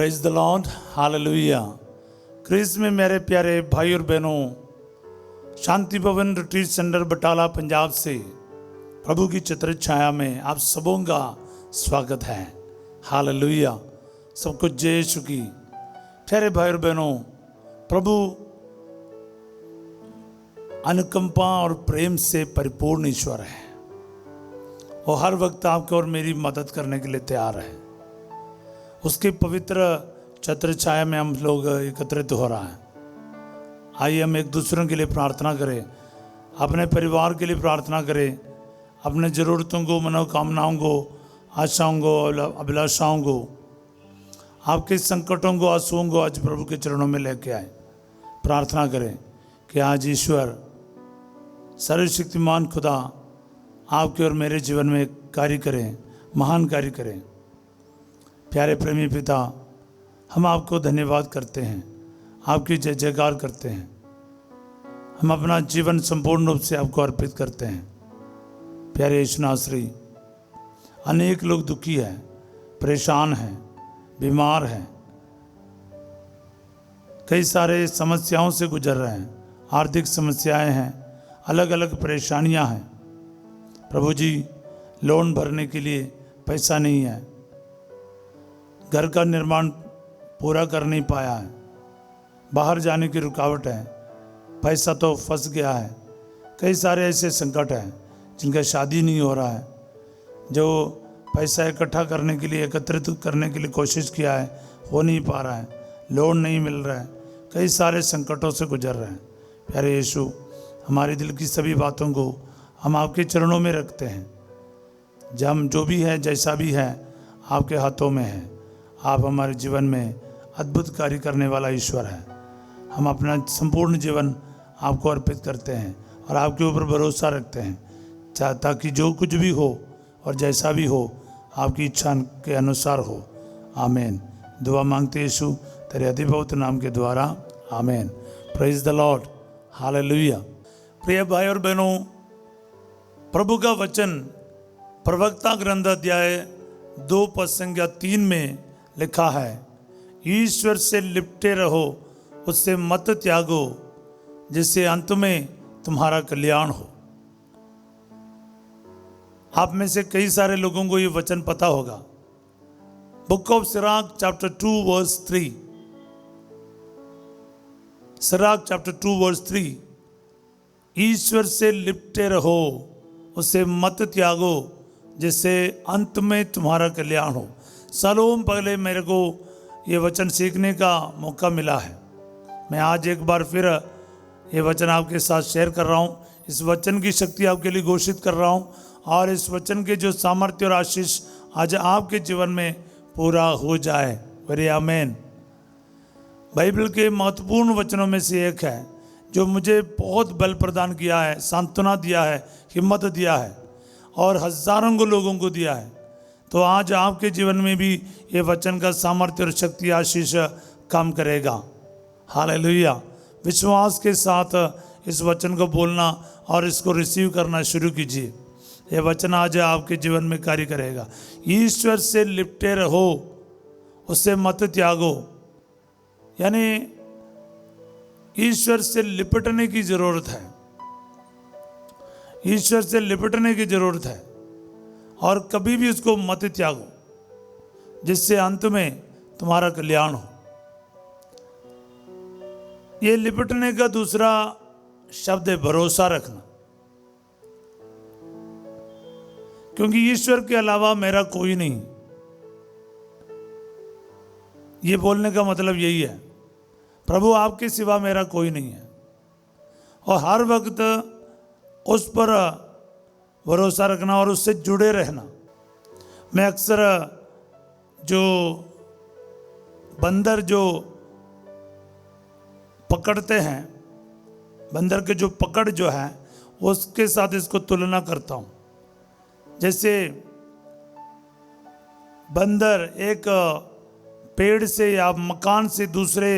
Praise the Lord, hallelujah. Christ में मेरे प्यारे भाई और बहनों, शांति भवन रिट्रीट सेंटर बटाला पंजाब से प्रभु की छत्र छाया में आप सबों का स्वागत है। हालेलुया। सबको जय यीशु की। प्यारे भाई और बहनों, प्रभु अनुकंपा और प्रेम से परिपूर्ण ईश्वर है। वो हर वक्त आपको और मेरी मदद करने के लिए तैयार है। उसके पवित्र छत्र छाया में हम लोग एकत्रित हो रहा है। आइए हम एक दूसरों के लिए प्रार्थना करें, अपने परिवार के लिए प्रार्थना करें, अपने ज़रूरतों को, मनोकामनाओं को, आशाओं को, अभिलाषाओं को, आपके संकटों को, आंसुओं को आज प्रभु के चरणों में लेके आए। प्रार्थना करें कि आज ईश्वर सर्वशक्तिमान खुदा आपके और मेरे जीवन में कार्य करें, महान कार्य करें। प्यारे प्रेमी पिता, हम आपको धन्यवाद करते हैं, आपकी जय जयकार करते हैं। हम अपना जीवन संपूर्ण रूप से आपको अर्पित करते हैं। प्यारे यीशु नासरी, अनेक लोग दुखी हैं, परेशान हैं, बीमार हैं, कई सारे समस्याओं से गुजर रहे हैं, आर्थिक समस्याएं हैं, अलग अलग परेशानियां हैं। प्रभु जी, लोन भरने के लिए पैसा नहीं है, घर का निर्माण पूरा कर नहीं पाया है, बाहर जाने की रुकावट है, पैसा तो फंस गया है। कई सारे ऐसे संकट हैं जिनका शादी नहीं हो रहा है, जो पैसा इकट्ठा करने के लिए, एकत्रित करने के लिए कोशिश किया है, हो नहीं पा रहा है, लोन नहीं मिल रहा है, कई सारे संकटों से गुजर रहे हैं। प्यारे यीशु, हमारे दिल की सभी बातों को हम आपके चरणों में रखते हैं। जब हम जो भी है, जैसा भी है, आपके हाथों में है। आप हमारे जीवन में अद्भुत कार्य करने वाला ईश्वर है। हम अपना संपूर्ण जीवन आपको अर्पित करते हैं और आपके ऊपर भरोसा रखते हैं, ताकि जो कुछ भी हो और जैसा भी हो आपकी इच्छा के अनुसार हो। आमीन। दुआ मांगते यीशु तेरे अति पवित्र नाम के द्वारा, आमीन। Praise the Lord, hallelujah. प्रिय भाई और बहनों, प्रभु का वचन प्रवक्ता ग्रंथ अध्याय 2 पद संख्या 3 में लिखा है, ईश्वर से लिपटे रहो, उससे मत त्यागो, जिससे अंत में तुम्हारा कल्याण हो। आप में से कई सारे लोगों को ये वचन पता होगा। Book of Sirach chapter 2 verse 3, Sirach chapter 2 verse 3, ईश्वर से लिपटे रहो, उससे मत त्यागो, जिससे अंत में तुम्हारा कल्याण हो। सालों पहले मेरे को ये वचन सीखने का मौका मिला है। मैं आज एक बार फिर ये वचन आपके साथ शेयर कर रहा हूँ। इस वचन की शक्ति आपके लिए घोषित कर रहा हूँ और इस वचन के जो सामर्थ्य और आशीष आज आपके जीवन में पूरा हो जाए। वेरी आमीन। बाइबल के महत्वपूर्ण वचनों में से एक है जो मुझे बहुत बल प्रदान किया है, सांत्वना दिया है, हिम्मत दिया है और हजारों को लोगों को दिया है। तो आज आपके जीवन में भी ये वचन का सामर्थ्य और शक्ति, आशीष काम करेगा। हालेलुया। विश्वास के साथ इस वचन को बोलना और इसको रिसीव करना शुरू कीजिए। ये वचन आज आपके जीवन में कार्य करेगा। ईश्वर से लिपटे रहो, उससे मत त्यागो। यानी ईश्वर से लिपटने की जरूरत है, ईश्वर से लिपटने की जरूरत है और कभी भी उसको मत त्यागो, जिससे अंत में तुम्हारा कल्याण हो। ये लिपटने का दूसरा शब्द है भरोसा रखना, क्योंकि ईश्वर के अलावा मेरा कोई नहीं। ये बोलने का मतलब यही है, प्रभु आपके सिवा मेरा कोई नहीं है, और हर वक्त उस पर भरोसा रखना और उससे जुड़े रहना। मैं अक्सर जो बंदर जो पकड़ते हैं, बंदर के जो पकड़ जो है, उसके साथ इसको तुलना करता हूँ। जैसे बंदर एक पेड़ से या मकान से दूसरे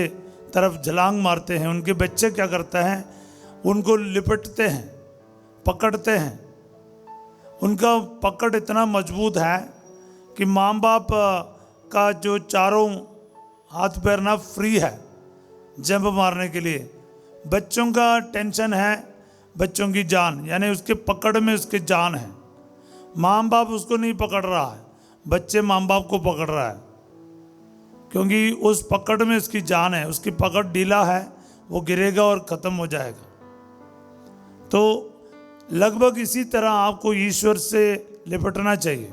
तरफ छलांग मारते हैं, उनके बच्चे क्या करते हैं, उनको लिपटते हैं, पकड़ते हैं। उनका पकड़ इतना मजबूत है कि माँ बाप का जो चारों हाथ पैर ना फ्री है जंप मारने के लिए। बच्चों का टेंशन है बच्चों की जान, यानी उसके पकड़ में उसकी जान है। माँ बाप उसको नहीं पकड़ रहा है, बच्चे माँ बाप को पकड़ रहा है, क्योंकि उस पकड़ में उसकी जान है। उसकी पकड़ ढीला है, वो गिरेगा और ख़त्म हो जाएगा। तो लगभग इसी तरह आपको ईश्वर से लिपटना चाहिए।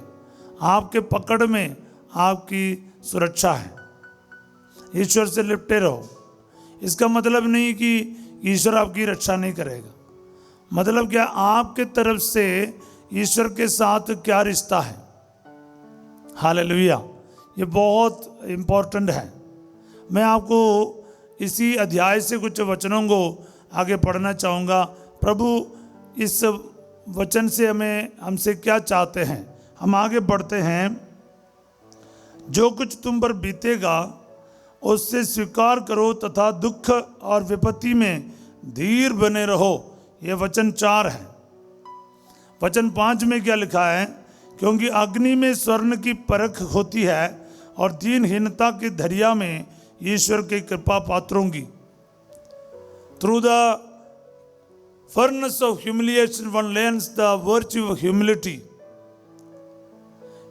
आपके पकड़ में आपकी सुरक्षा है, ईश्वर से लिपटे रहो। इसका मतलब नहीं कि ईश्वर आपकी रक्षा नहीं करेगा। मतलब क्या, आपके तरफ से ईश्वर के साथ क्या रिश्ता है। हालेलुया, ये बहुत इम्पोर्टेंट है। मैं आपको इसी अध्याय से कुछ वचनों को आगे पढ़ना चाहूँगा। प्रभु इस वचन से हमसे क्या चाहते हैं। हम आगे बढ़ते हैं। जो कुछ तुम पर बीतेगा उससे स्वीकार करो तथा दुख और विपत्ति में धीर बने रहो। ये वचन 4 है। वचन 5 में क्या लिखा है? क्योंकि अग्नि में स्वर्ण की परख होती है और दीनहीनता की दरिया में ईश्वर की कृपा पात्रों की। Through the furnace of humiliation one learns the virtue of humility.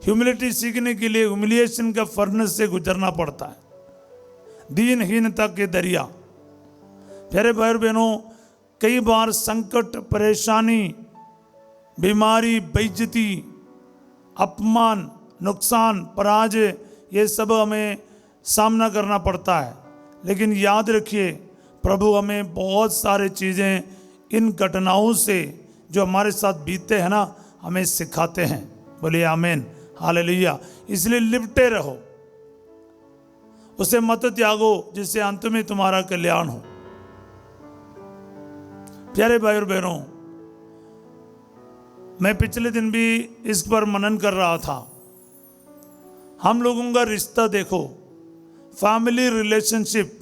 Humility सीखने के लिए ह्यूमिलिएशन का फर्नेस से गुजरना पड़ता है, दीनहीनता के दरिया। प्यारे भाई बहनों, कई बार संकट, परेशानी, बीमारी, बेइज्जती, अपमान, नुकसान, पराजय, ये सब हमें सामना करना पड़ता है। लेकिन याद रखिए, प्रभु हमें बहुत सारे चीज़ें इन घटनाओं से जो हमारे साथ बीतते हैं ना, हमें सिखाते हैं। बोलिए आमीन, हालेलुया। इसलिए लिपटे रहो, उसे मत त्यागो, जिससे अंत में तुम्हारा कल्याण हो। प्यारे भाई और बहनों, मैं पिछले दिन भी इस पर मनन कर रहा था। हम लोगों का रिश्ता देखो, फैमिली रिलेशनशिप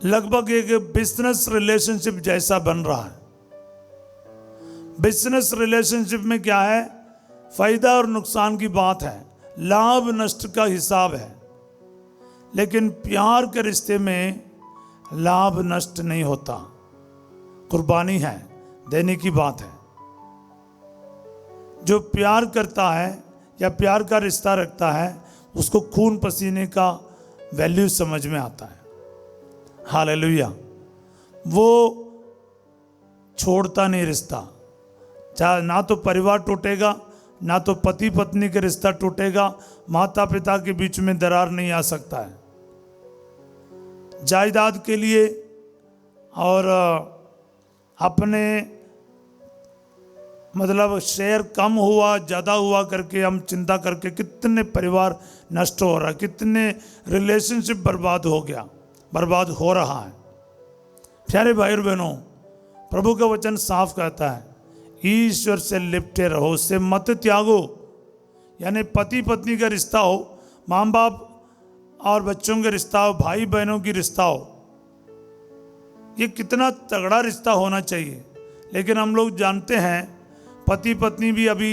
लगभग एक बिजनेस रिलेशनशिप जैसा बन रहा है। बिजनेस रिलेशनशिप में क्या है? फायदा और नुकसान की बात है, लाभ नष्ट का हिसाब है। लेकिन प्यार के रिश्ते में लाभ नष्ट नहीं होता, कुर्बानी है, देने की बात है। जो प्यार करता है या प्यार का रिश्ता रखता है, उसको खून पसीने का वैल्यू समझ में आता है। हालेलुया। वो छोड़ता नहीं रिश्ता। चाहे ना तो परिवार टूटेगा, ना तो पति पत्नी का रिश्ता टूटेगा, माता पिता के बीच में दरार नहीं आ सकता है। जायदाद के लिए और अपने मतलब शेयर कम हुआ ज़्यादा हुआ करके हम चिंता करके कितने परिवार नष्ट हो रहा है, कितने रिलेशनशिप बर्बाद हो रहा है। प्यारे भाई और बहनों, प्रभु का वचन साफ कहता है, ईश्वर से लिपटे रहो, उससे मत त्यागो। यानी पति पत्नी का रिश्ता हो, माँ बाप और बच्चों के रिश्ता हो, भाई बहनों की रिश्ता हो, ये कितना तगड़ा रिश्ता होना चाहिए। लेकिन हम लोग जानते हैं पति पत्नी भी अभी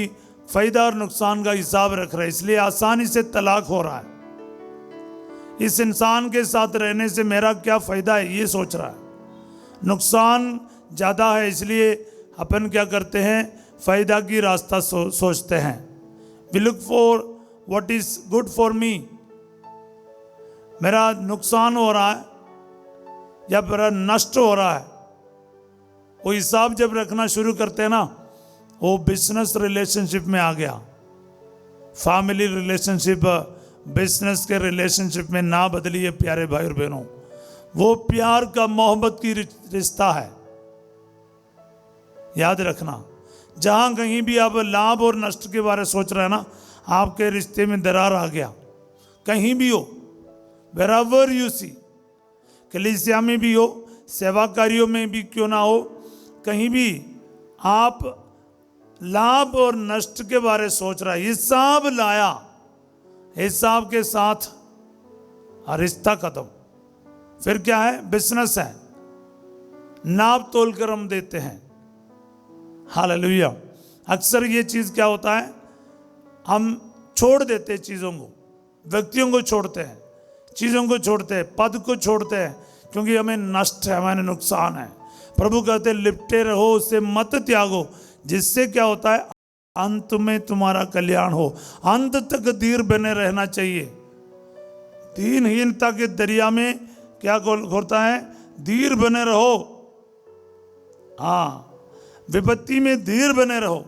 फायदा और नुकसान का हिसाब रख रहे हैं, इसलिए आसानी से तलाक हो रहा है। इस इंसान के साथ रहने से मेरा क्या फायदा है, ये सोच रहा है। नुकसान ज़्यादा है, इसलिए अपन क्या करते हैं, फायदा की रास्ता सोचते हैं। We look for what is good for me. मेरा नुकसान हो रहा है या मेरा नष्ट हो रहा है, वो हिसाब जब रखना शुरू करते हैं ना, वो बिजनेस रिलेशनशिप में आ गया। फैमिली रिलेशनशिप बिजनेस के रिलेशनशिप में ना बदलिए प्यारे भाई और बहनों। वो प्यार का, मोहब्बत की रिश्ता है। याद रखना, जहां कहीं भी आप लाभ और नष्ट के बारे में सोच रहे हैं ना, आपके रिश्ते में दरार आ गया। कहीं भी हो, वेरेवर यू सी, कलीसिया में भी हो, सेवा कार्यों में भी क्यों ना हो, कहीं भी आप लाभ और नष्ट के बारे में सोच रहा है, हिसाब लाया, हिसाब के साथ रिश्ता खत्म। फिर क्या है? बिजनेस है, नाप तोल कर हम देते हैं। हालेलुया। अक्सर ये चीज़ क्या होता है, हम छोड़ देते चीज़ों को, व्यक्तियों को छोड़ते हैं, चीज़ों को छोड़ते हैं, पद को छोड़ते हैं, क्योंकि हमें नष्ट है, हमें नुकसान है। प्रभु कहते लिपटे रहो, उससे मत त्यागो, जिससे क्या होता है, अंत में तुम्हारा कल्याण हो। अंत तक धीर बने रहना चाहिए। दीनहीनता के दरिया में क्या होता है, धीर बने रहो। हाँ, विपत्ति में धीर बने रहो।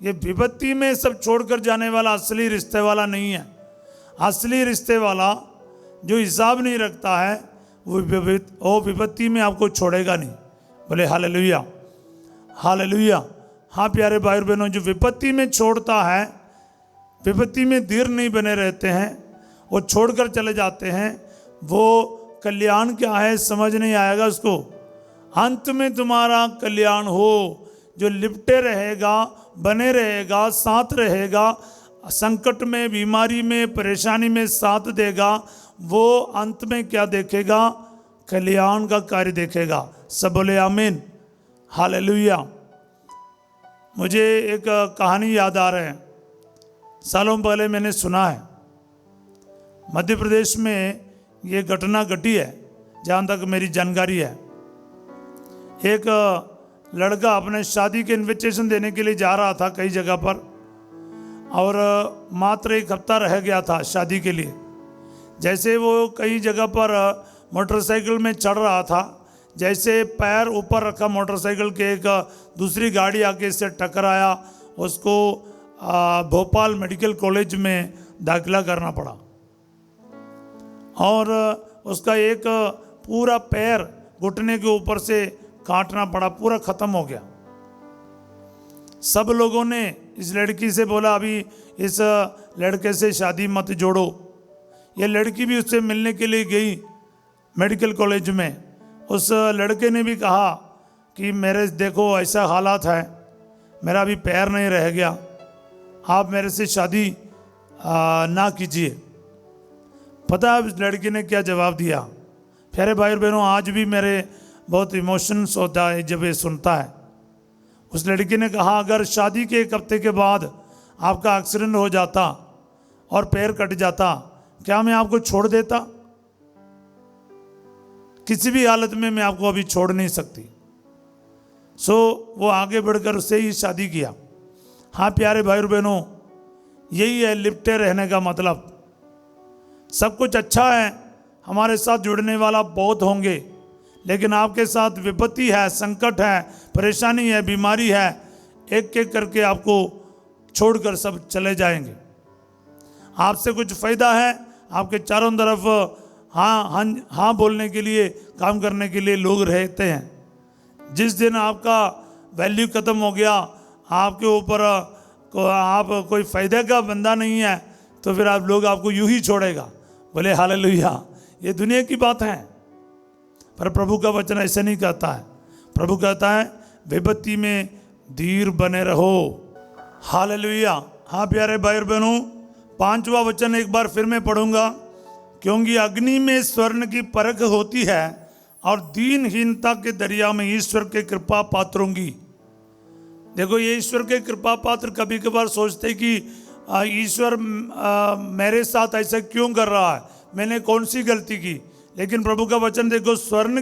ये विपत्ति में सब छोड़कर जाने वाला असली रिश्ते वाला नहीं है। असली रिश्ते वाला जो हिसाब नहीं रखता है वो विपत्ति में आपको छोड़ेगा नहीं। बोले हालेलुया, हालेलुया। हाँ प्यारे भाई और बहनों, जो विपत्ति में छोड़ता है, विपत्ति में धीर नहीं बने रहते हैं, वो छोड़कर चले जाते हैं, वो कल्याण क्या है समझ नहीं आएगा उसको। अंत में तुम्हारा कल्याण हो। जो लिपटे रहेगा, बने रहेगा, साथ रहेगा, संकट में, बीमारी में, परेशानी में साथ देगा, वो अंत में क्या देखेगा, कल्याण का कार्य देखेगा। सब बोले आमीन, हालेलुया। मुझे एक कहानी याद आ रहा है, सालों पहले मैंने सुना है। मध्य प्रदेश में ये घटना घटी है, जहाँ तक मेरी जानकारी है। एक लड़का अपने शादी के इनविटेशन देने के लिए जा रहा था कई जगह पर, और मात्र 1 हफ्ता रह गया था शादी के लिए। जैसे वो कई जगह पर मोटरसाइकिल में चढ़ रहा था, जैसे पैर ऊपर रखा मोटरसाइकिल के, एक दूसरी गाड़ी आके इससे टकराया, उसको भोपाल मेडिकल कॉलेज में दाखिला करना पड़ा, और उसका एक पूरा पैर घुटने के ऊपर से काटना पड़ा, पूरा ख़त्म हो गया। सब लोगों ने इस लड़की से बोला अभी इस लड़के से शादी मत जोड़ो। ये लड़की भी उससे मिलने के लिए गई मेडिकल कॉलेज में। उस लड़के ने भी कहा कि मेरे देखो ऐसा हालात है, मेरा अभी पैर नहीं रह गया, आप मेरे से शादी ना कीजिए। पता है उस लड़की ने क्या जवाब दिया? प्यारे भाई और बहनों, आज भी मेरे बहुत इमोशंस होता है जब ये सुनता है। उस लड़की ने कहा अगर शादी के 1 हफ्ते के बाद आपका एक्सीडेंट हो जाता और पैर कट जाता, क्या मैं आपको छोड़ देता? किसी भी हालत में मैं आपको अभी छोड़ नहीं सकती। वो आगे बढ़कर उससे ही शादी किया। हाँ प्यारे भाई और बहनों, यही है लिपटे रहने का मतलब। सब कुछ अच्छा है, हमारे साथ जुड़ने वाला बहुत होंगे, लेकिन आपके साथ विपत्ति है, संकट है, परेशानी है, बीमारी है, एक एक करके आपको छोड़कर सब चले जाएंगे। आपसे कुछ फ़ायदा है, आपके चारों तरफ हाँ हाँ हाँ बोलने के लिए, काम करने के लिए लोग रहते हैं। जिस दिन आपका वैल्यू ख़त्म हो गया, आपके ऊपर आप कोई फ़ायदे का बंदा नहीं है, तो फिर आप लोग आपको यूं ही छोड़ेगा। बोले हालेलुया। ये दुनिया की बात है, पर प्रभु का वचन ऐसे नहीं कहता है। प्रभु कहता है विपत्ति में धीर बने रहो। हालेलुया। हाँ प्यारे भाई और बहनों, 5वां वचन एक बार फिर मैं पढ़ूंगा। क्योंकि अग्नि में स्वर्ण की परख होती है और दीनहीनता के दरिया में ईश्वर के कृपा पात्रों की। देखो, ये ईश्वर के कृपा पात्र कभी कभार सोचते कि ईश्वर मेरे साथ ऐसा क्यों कर रहा है, मैंने कौन सी गलती की। लेकिन प्रभु का वचन देखो, स्वर्ण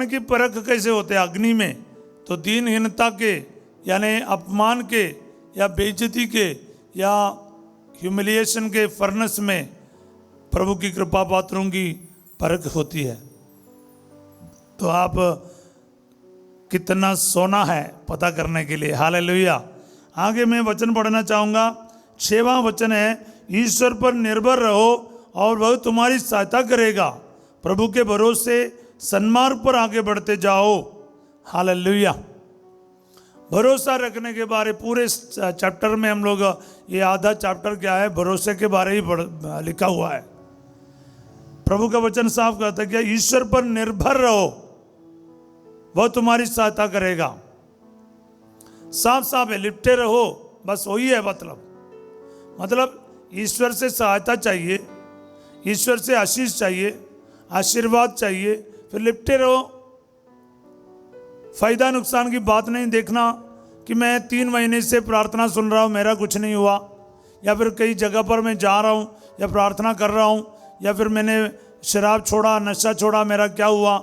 की परख कैसे होते हैं अग्नि में, तो दीनहीनता के यानी अपमान के या बेइज्जती के या ह्यूमिलिएशन के फर्नेस में प्रभु की कृपा पात्रों की परख होती है। तो आप कितना सोना है पता करने के लिए। हालेलुया। आगे मैं वचन पढ़ना चाहूँगा। 6वां वचन है, ईश्वर पर निर्भर रहो और वह तुम्हारी सहायता करेगा। प्रभु के भरोसे सन्मार्ग पर आगे बढ़ते जाओ। हालेलुया। भरोसा रखने के बारे पूरे चैप्टर में हम लोग, ये आधा चैप्टर क्या है, भरोसे के बारे ही लिखा हुआ है। प्रभु का वचन साफ कहता है कि ईश्वर पर निर्भर रहो, वह तुम्हारी सहायता करेगा। साफ साफ है, लिपटे रहो, बस वही है मतलब ईश्वर से सहायता चाहिए, ईश्वर से आशीष चाहिए, आशीर्वाद चाहिए, फिर लिपटे रहो। फायदा नुकसान की बात नहीं देखना कि मैं 3 महीने से प्रार्थना सुन रहा हूँ, मेरा कुछ नहीं हुआ, या फिर कई जगह पर मैं जा रहा हूँ या प्रार्थना कर रहा हूँ, या फिर मैंने शराब छोड़ा, नशा छोड़ा, मेरा क्या हुआ।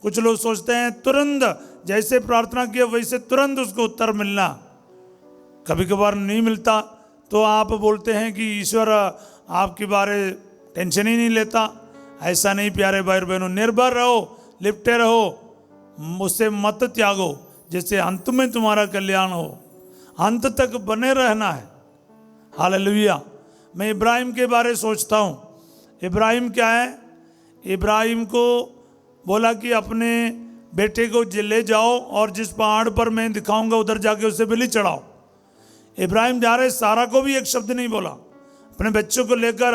कुछ लोग सोचते हैं तुरंत जैसे प्रार्थना किया वैसे तुरंत उसको उत्तर मिलना, कभी कभार नहीं मिलता तो आप बोलते हैं कि ईश्वर आपके बारे टेंशन ही नहीं लेता। ऐसा नहीं प्यारे भाई बहनों, निर्भर रहो, लिपटे रहो, उससे मत त्यागो, जैसे अंत में तुम्हारा कल्याण हो। अंत तक बने रहना है। हालेलुया। मैं इब्राहिम के बारे सोचता हूँ। इब्राहिम क्या है? इब्राहिम को बोला कि अपने बेटे को ले जाओ और जिस पहाड़ पर मैं दिखाऊंगा उधर जाके उसे बलि चढ़ाओ। इब्राहिम जा रहे, सारा को भी एक शब्द नहीं बोला। अपने बच्चों को लेकर,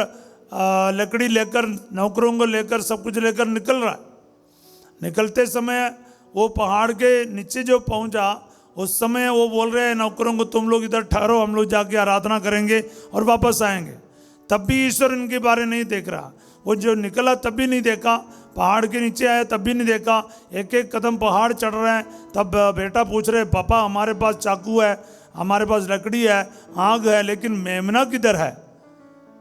लकड़ी लेकर, नौकरों को लेकर, सब कुछ लेकर निकल रहा है। निकलते समय वो पहाड़ के नीचे जो पहुंचा, उस समय वो बोल रहे हैं नौकरों को, तुम लोग इधर ठहरो, हम लोग जाके आराधना करेंगे और वापस आएंगे। तब भी ईश्वर इनके बारे नहीं देख रहा। वो जो निकला तब भी नहीं देखा, पहाड़ के नीचे आया तब भी नहीं देखा। एक एक कदम पहाड़ चढ़ रहे हैं, तब बेटा पूछ रहे, पापा हमारे पास चाकू है, हमारे पास लकड़ी है, आग है, लेकिन मेमना किधर है?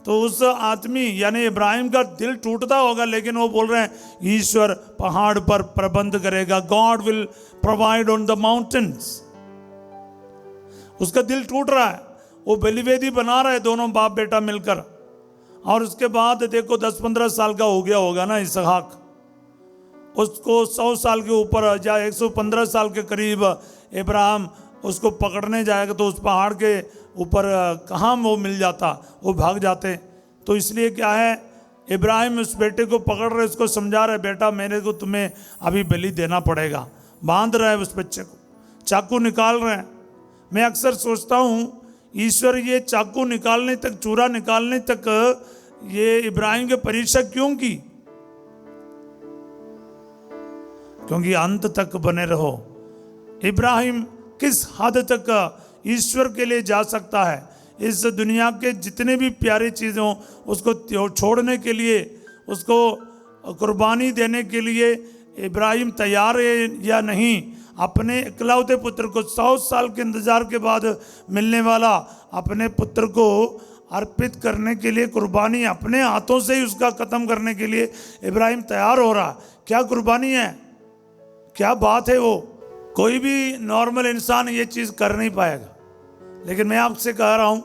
तो उस आदमी यानी इब्राहिम का दिल टूटता होगा, लेकिन वो बोल रहे हैं ईश्वर पहाड़ पर प्रबंध करेगा, God will provide on the mountains. उसका दिल टूट रहा है। वो बलिवेदी बना रहे दोनों बाप बेटा मिलकर, और उसके बाद देखो 10-15 साल का हो गया होगा ना इसहाक, उसको 100 साल के ऊपर या 115 साल के करीब इब्राहिम उसको पकड़ने जाएगा, तो उस पहाड़ के ऊपर कहाँ वो मिल जाता, वो भाग जाते। तो इसलिए क्या है, इब्राहिम उस बेटे को पकड़ रहे, उसको समझा रहे, बेटा मेरे को तुम्हें अभी बलि देना पड़ेगा। बांध रहे उस बच्चे को, चाकू निकाल रहे हैं। मैं अक्सर सोचता हूँ ईश्वर ये चाकू निकालने तक, चूरा निकालने तक ये इब्राहिम की परीक्षा क्यों की? क्योंकि अंत तक बने रहो। इब्राहिम किस हद तक ईश्वर के लिए जा सकता है? इस दुनिया के जितने भी प्यारी चीज़ें हों उसको छोड़ने के लिए, उसको कुर्बानी देने के लिए इब्राहिम तैयार है या नहीं? अपने इकलौते पुत्र को 100 साल के इंतजार के बाद मिलने वाला अपने पुत्र को अर्पित करने के लिए, कुर्बानी अपने हाथों से ही उसका खत्म करने के लिए इब्राहिम तैयार हो रहा। क्या कुर्बानी है, क्या बात है! वो कोई भी नॉर्मल इंसान ये चीज़ कर नहीं पाएगा। लेकिन मैं आपसे कह रहा हूं,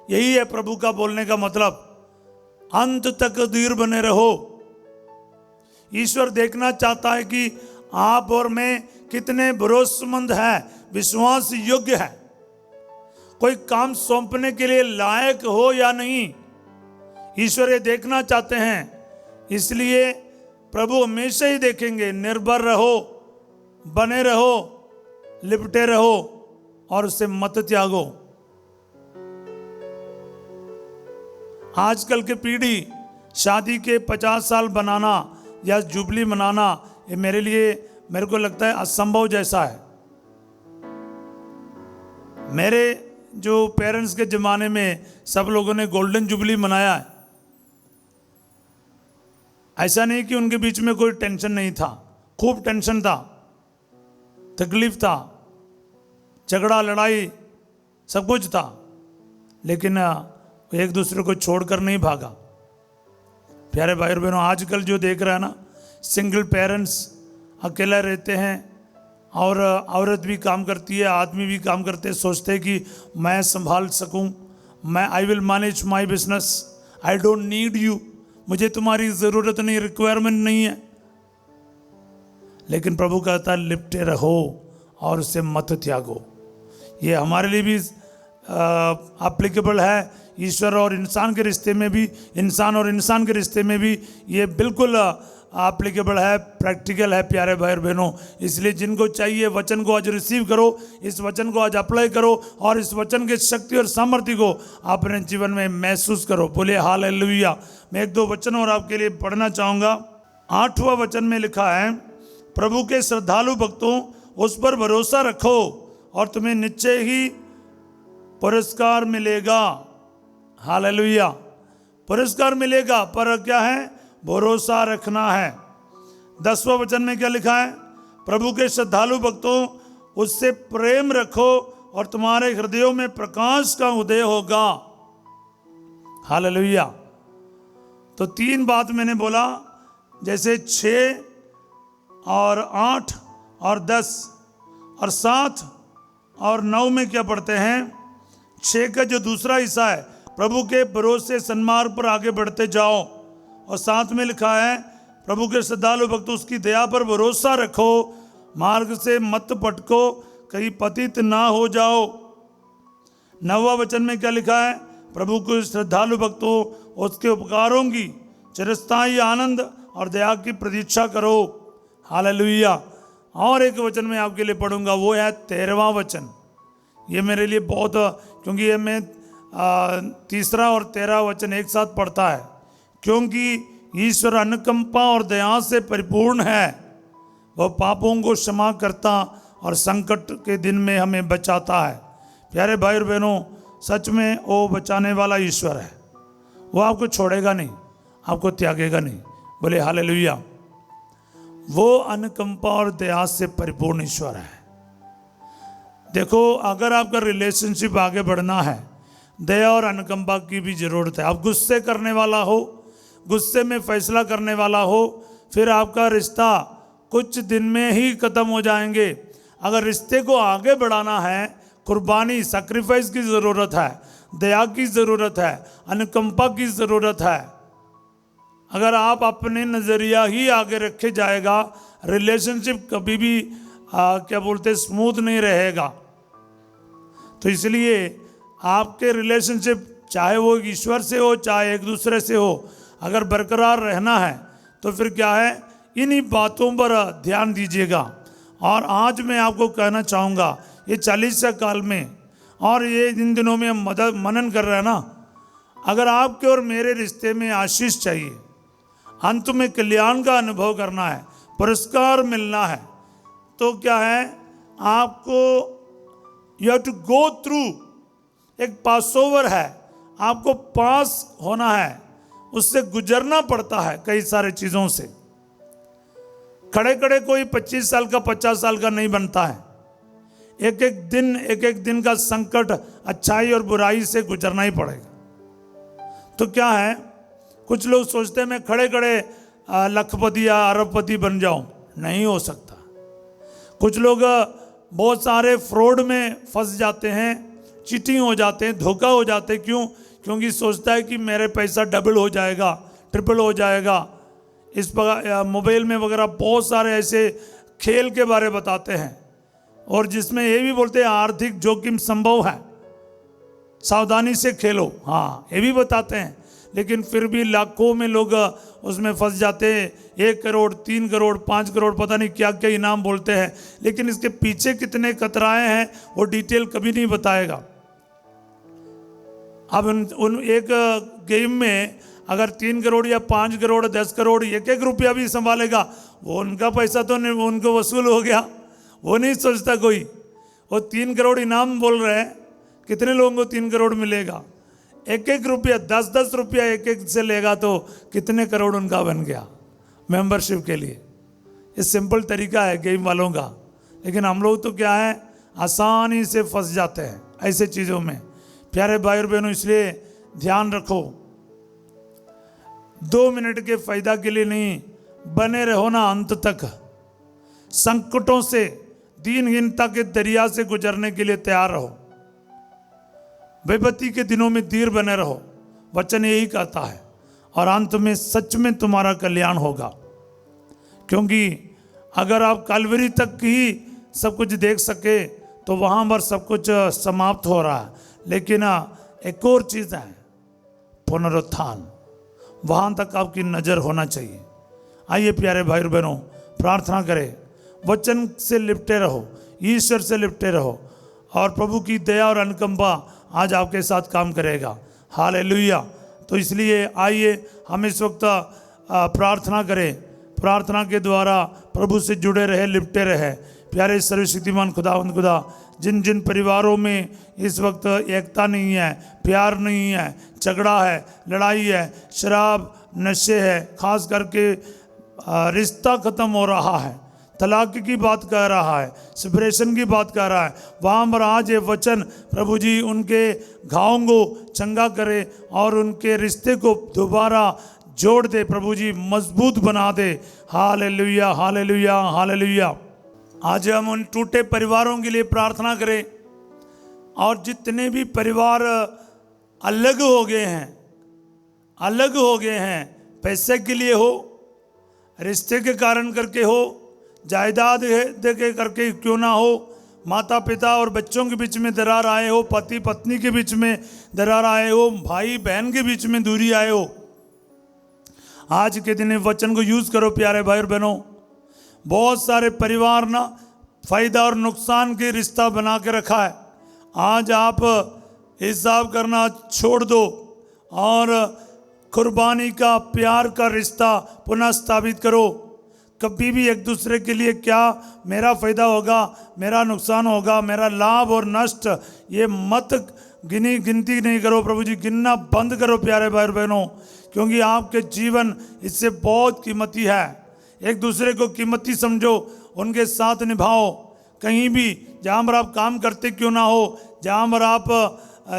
यही है प्रभु का बोलने का मतलब, अंत तक धीर बने रहो। ईश्वर देखना चाहता है कि आप और मैं कितने भरोसेमंद हैं, विश्वास योग्य है, कोई काम सौंपने के लिए लायक हो या नहीं। ईश्वर ये देखना चाहते हैं। इसलिए प्रभु हमेशा ही देखेंगे। निर्भर रहो, बने रहो, लिपटे रहो और उससे मत त्यागो। आजकल की पीढ़ी शादी के 50 साल बनाना या जुबली मनाना, ये मेरे को लगता है असंभव जैसा है। मेरे जो पेरेंट्स के ज़माने में सब लोगों ने गोल्डन जुबली मनाया है। ऐसा नहीं कि उनके बीच में कोई टेंशन नहीं था, खूब टेंशन था, तकलीफ था, झगड़ा लड़ाई सब कुछ था, लेकिन एक दूसरे को छोड़कर नहीं भागा। प्यारे भाई और बहनों, आजकल जो देख रहे हैं ना, सिंगल पेरेंट्स अकेला रहते हैं, और औरत भी काम करती है, आदमी भी काम करते हैं, सोचते हैं कि मैं संभाल सकूं, I will manage my business, I don't need you, मुझे तुम्हारी ज़रूरत नहीं, रिक्वायरमेंट नहीं है। लेकिन प्रभु कहता है लिपटे रहो और उससे मत त्यागो। ये हमारे लिए भी एप्लीकेबल है, ईश्वर और इंसान के रिश्ते में भी, इंसान और इंसान के रिश्ते में भी ये बिल्कुल एप्लीकेबल है, प्रैक्टिकल है प्यारे भाई और बहनों। इसलिए जिनको चाहिए वचन को आज रिसीव करो, इस वचन को आज अप्लाई करो और इस वचन के शक्ति और सामर्थ्य को अपने जीवन में महसूस करो। बोले हालेलुया। मैं 1-2 वचन और आपके लिए पढ़ना चाहूँगा। 8वां वचन में लिखा है, प्रभु के श्रद्धालु भक्तों उस पर भरोसा रखो और तुम्हें निश्चय ही पुरस्कार मिलेगा। हालेलुया। पुरस्कार मिलेगा, पर क्या है? भरोसा रखना है। 10वां वचन में क्या लिखा है? प्रभु के श्रद्धालु भक्तों उससे प्रेम रखो और तुम्हारे हृदयों में प्रकाश का उदय होगा। हालेलुया। तो 3 बात मैंने बोला, जैसे 6 और 8 और 10 और 7 और 9 में क्या पढ़ते हैं? 6 का जो दूसरा हिस्सा है, प्रभु के भरोसे सन्मार्ग पर आगे बढ़ते जाओ। और 7 में लिखा है, प्रभु के श्रद्धालु भक्त उसकी दया पर भरोसा रखो, मार्ग से मत भटको, कहीं पतित ना हो जाओ। 9वां वचन में क्या लिखा है? प्रभु के श्रद्धालु भक्तों उसके उपकारों की चिरस्थायी आनंद और दया की प्रतीक्षा करो। हालेलुया। और एक वचन मैं आपके लिए पढ़ूंगा, वो है 13वां वचन। ये मेरे लिए बहुत, क्योंकि ये मैं 3 और 13 वचन एक साथ पढ़ता है। क्योंकि ईश्वर अनुकंपा और दया से परिपूर्ण है, वह पापों को क्षमा करता और संकट के दिन में हमें बचाता है। प्यारे भाई और बहनों, सच में वो बचाने वाला ईश्वर है। वो आपको छोड़ेगा नहीं, आपको त्यागेगा नहीं। बोले हालेलुया। वो अनुकंपा और दया से परिपूर्ण ईश्वर है। देखो, अगर आपका रिलेशनशिप आगे बढ़ना है, दया और अनुकंपा की भी जरूरत है। आप गुस्से करने वाला हो, गुस्से में फैसला करने वाला हो, फिर आपका रिश्ता कुछ दिन में ही खत्म हो जाएंगे। अगर रिश्ते को आगे बढ़ाना है, कुर्बानी, सैक्रिफाइस की ज़रूरत है, दया की ज़रूरत है, अनुकंपा की ज़रूरत है। अगर आप अपने नज़रिया ही आगे रखे जाएगा, रिलेशनशिप कभी भी क्या बोलते स्मूथ नहीं रहेगा। तो इसलिए आपके रिलेशनशिप, चाहे वो ईश्वर से हो चाहे एक दूसरे से हो, अगर बरकरार रहना है तो फिर क्या है, इन्हीं बातों पर ध्यान दीजिएगा। और आज मैं आपको कहना चाहूँगा, ये 40 काल में और ये इन दिनों में हम मनन कर रहे हैं ना, अगर आपके और मेरे रिश्ते में आशीष चाहिए, अंत में कल्याण का अनुभव करना है, पुरस्कार मिलना है, तो क्या है, आपको you have to go through, एक पासओवर है, आपको पास होना है, उससे गुजरना पड़ता है कई सारे चीज़ों से। खड़े खड़े कोई 25 साल का 50 साल का नहीं बनता है। एक एक दिन का संकट, अच्छाई और बुराई से गुजरना ही पड़ेगा। तो क्या है, कुछ लोग सोचते हैं मैं खड़े खड़े लखपति या अरबपति बन जाऊं, नहीं हो सकता। कुछ लोग बहुत सारे फ्रॉड में फंस जाते हैं, चीटिंग हो जाते हैं, धोखा हो जाते हैं। क्यों? क्योंकि सोचता है कि मेरे पैसा डबल हो जाएगा, ट्रिपल हो जाएगा। इस मोबाइल में वगैरह बहुत सारे ऐसे खेल के बारे बताते हैं, और जिसमें ये भी बोलते हैं आर्थिक जोखिम संभव है, सावधानी से खेलो। हाँ, ये भी बताते हैं, लेकिन फिर भी लाखों में लोग उसमें फंस जाते हैं। 1 करोड़, 3 करोड़, 5 करोड़, पता नहीं क्या क्या इनाम बोलते हैं, लेकिन इसके पीछे कितने खतराए हैं वो डिटेल कभी नहीं बताएगा। अब उन एक गेम में अगर 3 करोड़ या 5 करोड़, 10 करोड़, एक रुपया भी संभालेगा, वो उनका पैसा तो नहीं, उनको वसूल हो गया। वो नहीं सोचता कोई। वो 3 करोड़ इनाम बोल रहे हैं, कितने लोगों को 3 करोड़ मिलेगा? 1 रुपया, 10 रुपया एक से लेगा तो कितने करोड़ उनका बन गया मेंबरशिप के लिए। ये सिंपल तरीका है गेम वालों का, लेकिन हम लोग तो क्या है, आसानी से फंस जाते हैं ऐसे चीज़ों में। प्यारे भाई और बहनों, इसलिए ध्यान रखो, 2 मिनट के फायदा के लिए नहीं, बने रहो ना अंत तक। संकटों से, दीनहीनता के दरिया से गुजरने के लिए तैयार रहो। विपत्ति के दिनों में धीर बने रहो, वचन यही कहता है। और अंत में सच में तुम्हारा कल्याण होगा। क्योंकि अगर आप कलवरी तक ही सब कुछ देख सके तो वहाँ पर सब कुछ समाप्त हो रहा है, लेकिन एक और चीज़ है, पुनरुत्थान, वहाँ तक आपकी नज़र होना चाहिए। आइए प्यारे भाई और बहनों, प्रार्थना करें, वचन से लिपटे रहो, ईश्वर से लिपटे रहो, और प्रभु की दया और अनुकंपा आज आपके साथ काम करेगा। हालेलुया। तो इसलिए आइए हम इस वक्त प्रार्थना करें, प्रार्थना के द्वारा प्रभु से जुड़े रहे, लिपटे रहे। प्यारे सर्वशक्तिमान खुदावंद खुदा, जिन जिन परिवारों में इस वक्त एकता नहीं है, प्यार नहीं है, झगड़ा है, लड़ाई है, शराब, नशे है, खास करके रिश्ता ख़त्म हो रहा है, तलाक की बात कर रहा है, सेपरेशन की बात कर रहा है। वहाँ पर आज ये वचन प्रभु जी उनके घावों को चंगा करे और उनके रिश्ते को दोबारा जोड़ दे, प्रभु जी मजबूत बना दे। Hallelujah, hallelujah, hallelujah. आज हम उन टूटे परिवारों के लिए प्रार्थना करें, और जितने भी परिवार अलग हो गए हैं, पैसे के लिए हो, रिश्ते के कारण करके हो, जायदाद दे के करके क्यों ना हो, माता पिता और बच्चों के बीच में दरार आए हो, पति पत्नी के बीच में दरार आए हो, भाई बहन के बीच में दूरी आए हो, आज के दिन वचन को यूज करो प्यारे भाई और बहनों। बहुत सारे परिवार ना फायदा और नुकसान के रिश्ता बना के रखा है। आज आप हिसाब करना छोड़ दो और कुर्बानी का, प्यार का रिश्ता पुनः स्थापित करो। कभी भी एक दूसरे के लिए क्या मेरा फायदा होगा, मेरा नुकसान होगा, मेरा लाभ और नष्ट, ये मत गिनती नहीं करो। प्रभु जी गिनना बंद करो प्यारे भाई बहनों, क्योंकि आपके जीवन इससे बहुत कीमती है। एक दूसरे को कीमती समझो, उनके साथ निभाओ। कहीं भी जहाँ पर आप काम करते क्यों ना हो, जहाँ पर आप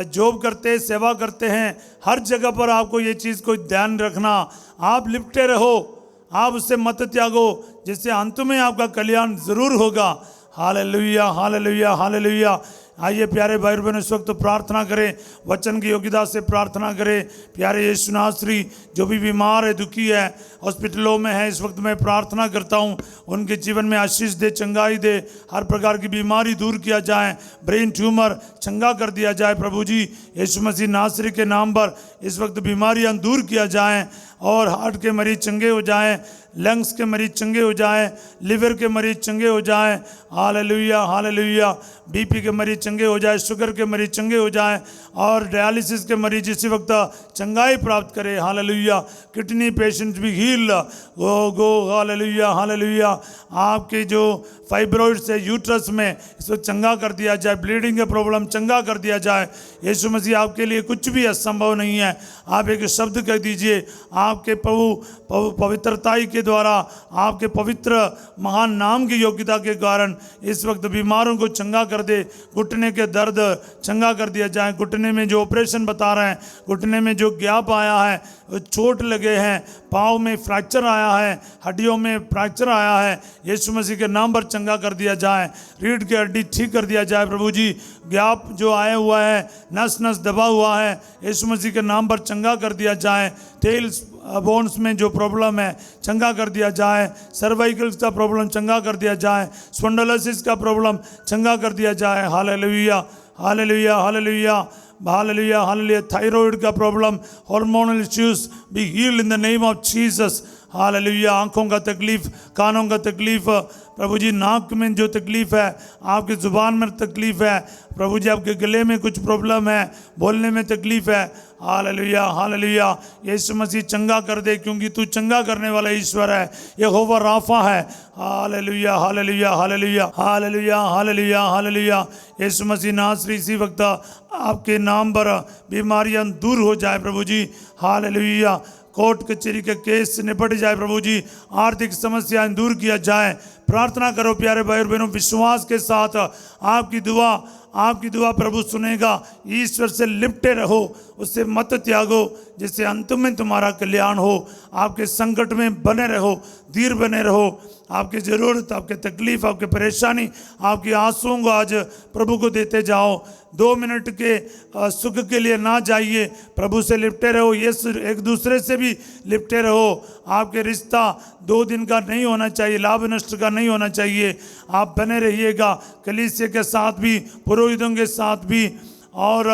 जॉब करते, सेवा करते हैं, हर जगह पर आपको ये चीज़ को ध्यान रखना। आप लिपटे रहो, आप उससे मत त्यागो, जिससे अंत में आपका कल्याण जरूर होगा। Hallelujah, hallelujah, hallelujah. आइए प्यारे भाई बहनों, इस वक्त प्रार्थना करें, वचन की योग्यता से प्रार्थना करें। प्यारे यीशु नासरी, जो भी बीमार है, दुखी है, हॉस्पिटलों में है, इस वक्त मैं प्रार्थना करता हूं, उनके जीवन में आशीष दे, चंगाई दे, हर प्रकार की बीमारी दूर किया जाए, ब्रेन ट्यूमर चंगा कर दिया जाए। प्रभु जी यीशु मसीह नासरी के नाम पर इस वक्त बीमारियां दूर किया जाएं, और हार्ट के मरीज चंगे हो जाएं, लंग्स के मरीज चंगे हो जाएं, लिवर के मरीज चंगे हो जाएं। Hallelujah, hallelujah. बीपी के मरीज चंगे हो जाए, शुगर के मरीज चंगे हो जाएं, और डायलिसिस के मरीज इसी वक्त चंगाई प्राप्त करें। हालेलुया। किडनी पेशेंट भी हील गो। Hallelujah, hallelujah. आपके जो फाइब्रॉइड्स है यूट्रस में, इसको चंगा कर दिया जाए, ब्लीडिंग का प्रॉब्लम चंगा कर दिया जाए। यीशु मसीह आपके लिए कुछ भी असंभव नहीं है। आप एक शब्द कह दीजिए, आपके प्रभु पवित्रताई के द्वारा, आपके पवित्र महान नाम की योग्यता के कारण इस वक्त बीमारों को चंगा कर दे। घुटने के दर्द चंगा कर दिया जाए, घुटने में जो ऑपरेशन बता रहे हैं, घुटने में जो गैप आया है, चोट लगे हैं, पाँव में फ्रैक्चर आया है, हड्डियों में फ्रैक्चर आया है, यीशु मसीह के नाम पर चंगा कर दिया जाए। रीढ़ की हड्डी ठीक कर दिया जाए। प्रभु जी गैप जो आया हुआ है, नस नस दबा हुआ है, यीशु मसीह के नाम पर चंगा कर दिया जाए। टेल्स बोन्स में जो प्रॉब्लम है चंगा कर दिया जाए। सर्वाइकल्स का प्रॉब्लम चंगा कर दिया जाए। स्पॉन्डिलोसिस का प्रॉब्लम चंगा कर दिया जाए। Hallelujah, hallelujah, hallelujah, hallelujah, hallelujah. Thyroid का problem, hormonal issues be healed in the name of Jesus. Hallelujah. आंखों का तकलीफ, कानों का तकलीफ, प्रभु जी नाक में जो तकलीफ है, आपकी ज़ुबान में तकलीफ है, प्रभु जी आपके गले में कुछ प्रॉब्लम है, बोलने में तकलीफ है, हालेलुया, हालेलुया। यीशु मसीह चंगा कर दे, क्योंकि तू चंगा करने वाला ईश्वर है। यहोवा राफा है। Hallelujah, hallelujah, hallelujah, hallelujah, hallelujah, hallelujah. यीशु मसीह नासरी इसी वक्त आपके नाम पर बीमारियां दूर हो जाए प्रभु जी। हालेलुया। कोर्ट कचहरी के केस से निपट जाए प्रभु जी। आर्थिक समस्याएं दूर किया जाए। प्रार्थना करो प्यारे भाई और बहनों, विश्वास के साथ आपकी दुआ प्रभु सुनेगा। ईश्वर से लिपटे रहो, उससे मत त्यागो, जिससे अंत में तुम्हारा कल्याण हो। आपके संकट में बने रहो, धीर बने रहो। आपकी ज़रूरत, आपके तकलीफ, आपके परेशानी, आपकी आंसुओं को आज प्रभु को देते जाओ। 2 मिनट के सुख के लिए ना जाइए, प्रभु से लिपटे रहो। ये एक दूसरे से भी लिपटे रहो। आपके रिश्ता 2 दिन का नहीं होना चाहिए, लाभ नष्ट का नहीं होना चाहिए। आप बने रहिएगा कलीसिया के साथ भी, पुरोहितों के साथ भी, और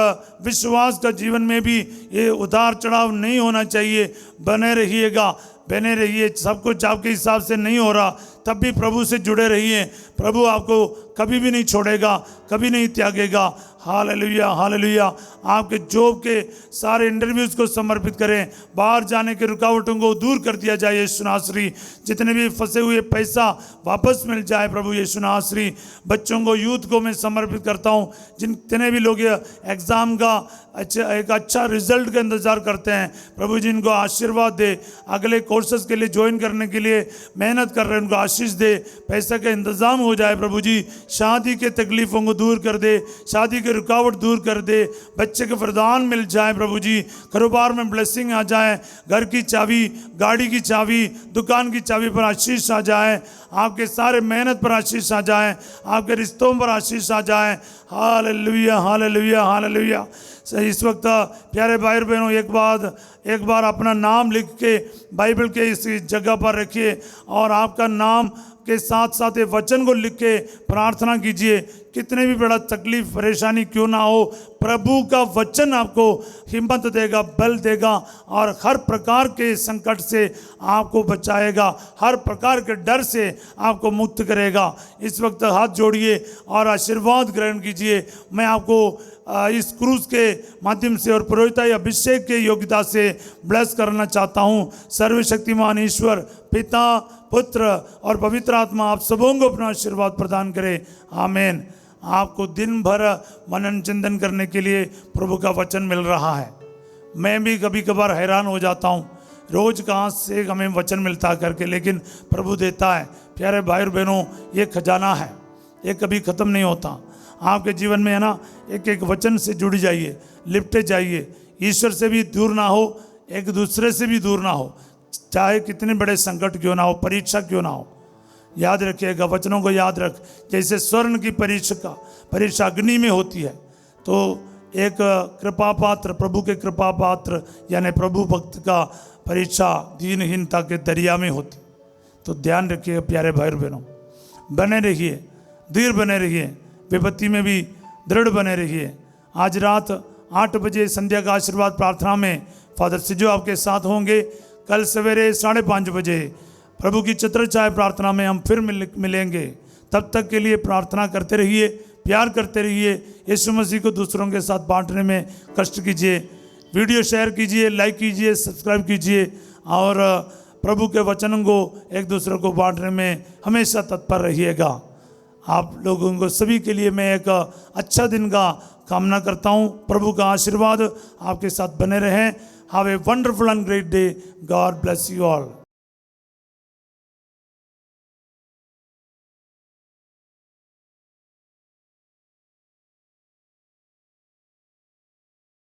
विश्वास का जीवन में भी ये उतार चढ़ाव नहीं होना चाहिए। बने रहिएगा, बने रहिए। सब कुछ आपके हिसाब से नहीं हो रहा, तब भी प्रभु से जुड़े रहिए। प्रभु आपको कभी भी नहीं छोड़ेगा, कभी नहीं त्यागेगा। Hallelujah hallelujah. आपके जॉब के सारे इंटरव्यूज़ को समर्पित करें, बाहर जाने के रुकावटों को दूर कर दिया जाए यीशु नासरी। जितने भी फंसे हुए पैसा वापस मिल जाए प्रभु यीशु नासरी। बच्चों को, यूथ को मैं समर्पित करता हूँ। जितने भी लोग एग्ज़ाम का एक अच्छा रिजल्ट का इंतज़ार करते हैं प्रभु जी, इनको आशीर्वाद दे। अगले कोर्सेज के लिए ज्वाइन करने के लिए मेहनत कर रहे हैं, उनको आशीष दे। पैसे का इंतज़ाम हो जाए प्रभु जी। शादी के तकलीफ़ों को दूर कर दे, शादी के रुकावट दूर कर दे। बच्चे के वरदान मिल जाए प्रभु जी। कारोबार में ब्लेसिंग आ जाए, घर की चाबी, गाड़ी की चाबी, दुकान की चाबी पर आशीष आ जाए। आपके सारे मेहनत पर आशीष आ जाए, आपके रिश्तों पर आशीष आ जाए। Hallelujah hallelujah hallelujah. इस वक्त प्यारे भाई बहनों, एक बार अपना नाम लिख के बाइबल के इस जगह पर रखिए और आपका नाम के साथ साथ ये वचन को लिख के प्रार्थना कीजिए। कितने भी बड़ा तकलीफ परेशानी क्यों ना हो, प्रभु का वचन आपको हिम्मत देगा, बल देगा और हर प्रकार के संकट से आपको बचाएगा, हर प्रकार के डर से आपको मुक्त करेगा। इस वक्त हाथ जोड़िए और आशीर्वाद ग्रहण कीजिए। मैं आपको इस क्रूज के माध्यम से और पुरोहिताई अभिषेक के योग्यता से ब्लेस करना चाहता हूँ। सर्वशक्तिमान ईश्वर पिता, पुत्र और पवित्र आत्मा आप सबों को अपना आशीर्वाद प्रदान करे। आमीन। आपको दिन भर मनन चिंतन करने के लिए प्रभु का वचन मिल रहा है। मैं भी कभी कभार हैरान हो जाता हूँ, रोज कहाँ से हमें वचन मिलता करके, लेकिन प्रभु देता है। प्यारे भाई और बहनों, ये खजाना है, ये कभी ख़त्म नहीं होता। आपके जीवन में है ना, एक एक वचन से जुड़ जाइए, लिपटे जाइए। ईश्वर से भी दूर ना हो, एक दूसरे से भी दूर ना हो, चाहे कितने बड़े संकट क्यों ना हो, परीक्षा क्यों ना हो। याद रखिएगा, वचनों को याद रख। जैसे स्वर्ण की परीक्षा अग्नि में होती है, तो एक कृपा पात्र, प्रभु के कृपा पात्र यानी प्रभु भक्त का परीक्षा दीनहीनता के दरिया में होती। तो ध्यान रखिए प्यारे भाई और बहनों, बने रहिए, दृढ़ बने रहिए, विपत्ति में भी दृढ़ बने रहिए। आज रात 8 बजे संध्या का आशीर्वाद प्रार्थना में फादर सिजो आपके साथ होंगे। कल सवेरे 5:30 बजे प्रभु की छत्र छाया प्रार्थना में हम फिर मिलेंगे। तब तक के लिए प्रार्थना करते रहिए, प्यार करते रहिए। यीशु मसीह को दूसरों के साथ बांटने में कष्ट कीजिए। वीडियो शेयर कीजिए, लाइक कीजिए, सब्सक्राइब कीजिए और प्रभु के वचनों को एक दूसरे को बांटने में हमेशा तत्पर रहिएगा। आप लोगों को सभी के लिए मैं एक अच्छा दिन का कामना करता हूँ। प्रभु का आशीर्वाद आपके साथ बने रहें। Have a wonderful and great day. God bless you all.